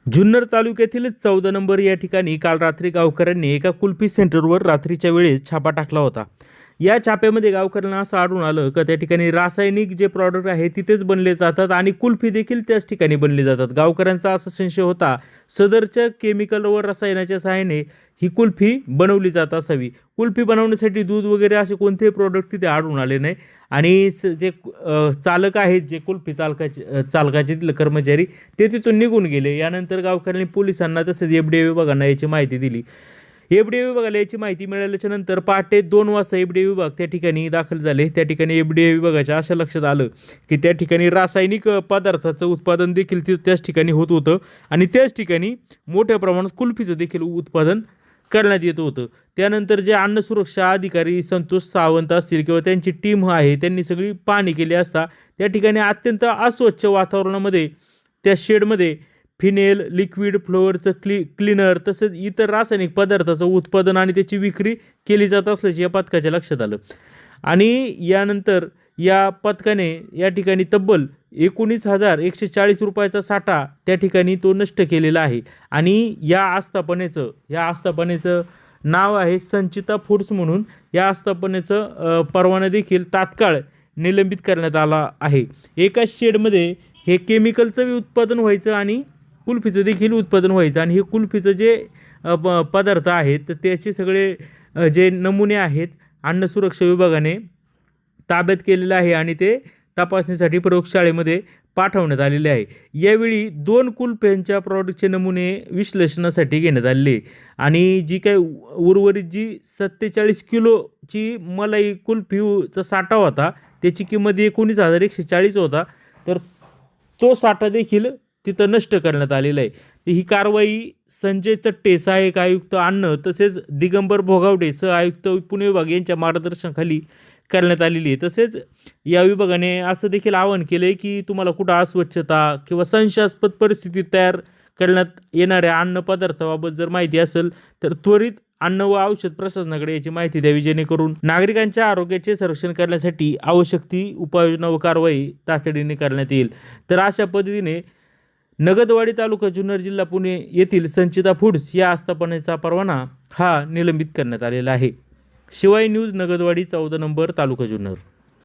जुन्नर तालुक्यातील 14 नंबर या ठिकाणी काल रात्री गावकऱ्यांनी एका कुल्फी सेंटरवर रात्रीच्या वेळेस छापा टाकला होता. या छाप्यामध्ये गावकऱ्यांना असं आढळून आलं की त्या ठिकाणी रासायनिक जे प्रॉडक्ट आहे तिथेच बनले जातात आणि कुल्फी देखील त्याच ठिकाणी बनली जातात. गावकऱ्यांचा असा संशय होता सदरच्या केमिकल व रसायनाच्या सहाय्याने ही कुल्फी बनवली जात असावी. कुल्फी बनवण्यासाठी दूध वगैरे असे कोणतेही प्रॉडक्ट तिथे आढळून आले नाही आणि जे चालक आहेत, जे कुल्फी चालकाचे तिथले कर्मचारी ते तिथून निघून गेले. यानंतर गावकऱ्यांनी पोलिसांना तसेच एफडीए विभागांना याची माहिती दिली. एफडीए विभागाला याची माहिती मिळाल्याच्या नंतर पहाटे 2 वाजता एफडीए विभाग त्या ठिकाणी दाखल झाले. त्या ठिकाणी एफडीए विभागाच्या अशा लक्षात आलं की त्या ठिकाणी रासायनिक पदार्थाचं उत्पादन देखील त्याच ठिकाणी होत होतं आणि त्याच ठिकाणी मोठ्या प्रमाणात कुल्फीचं देखील उत्पादन करण्यात येत होतं. त्यानंतर जे अन्न सुरक्षा अधिकारी संतोष सावंत असतील किंवा त्यांची टीम आहे, त्यांनी सगळी पाहणी केली असता त्या ठिकाणी अत्यंत अस्वच्छ वातावरणामध्ये त्या शेडमध्ये फिनेल, लिक्विड फ्लोअरचं क्लीनर तसेच इतर रासायनिक पदार्थाचं उत्पादन आणि त्याची विक्री केली जात असल्याचे या पथकाच्या लक्षात आलं. आणि यानंतर या पथकाने या ठिकाणी तब्बल 19,140 रुपयाचा साठा त्या ठिकाणी तो नष्ट केलेला आहे. आणि या आस्थापनेचं नाव आहे संचिता फूड्स म्हणून. या आस्थापनेचं परवाना देखील तात्काळ निलंबित करण्यात आला आहे. एकाच शेडमध्ये हे केमिकलचं उत्पादन व्हायचं आणि कुल्फीचं देखील उत्पादन व्हायचं आणि हे कुल्फीचं जे पदार्थ आहेत तर त्याचे सगळे जे नमुने आहेत अन्न सुरक्षा विभागाने ताब्यात केलेलं आहे आणि ते तपासणीसाठी प्रयोगशाळेमध्ये पाठवण्यात आलेले आहे. यावेळी 2 कुल्फ्यांच्या प्रॉडक्टचे नमुने विश्लेषणासाठी घेण्यात आलेले आणि जी काही उर्वरित जी 47 किलोची मलाई कुल्फीचा साठा होता त्याची किंमत 19,140 होता. तर तो साठा देखील तिथं नष्ट करण्यात आलेला आहे. ही कारवाई संजय चट्टे सहाय्यक आयुक्त अन्न तसेच दिगंबर भोगावडे सह आयुक्त पुणे विभाग यांच्या मार्गदर्शनाखाली करण्यात आलेली आहे. तसेच या विभागाने असं देखील आवाहन केलं आहे की तुम्हाला कुठं अस्वच्छता किंवा संशयास्पद परिस्थिती तयार करण्यात येणाऱ्या अन्नपदार्थाबाबत जर माहिती असेल तर त्वरित अन्न व औषध प्रशासनाकडे याची माहिती द्यावी, जेणेकरून नागरिकांच्या आरोग्याचे संरक्षण करण्यासाठी आवश्यक ती उपाययोजना व कारवाई तातडीने करण्यात येईल. तर अशा पद्धतीने नगदवाडी तालुका जुन्नर जिल्हा पुणे येथील संचिता फूड्स या आस्थापनेचा परवाना हा निलंबित करण्यात आलेला आहे. शिवाय न्यूज नगदवाडी 14 नंबर तालुका जुन्नर.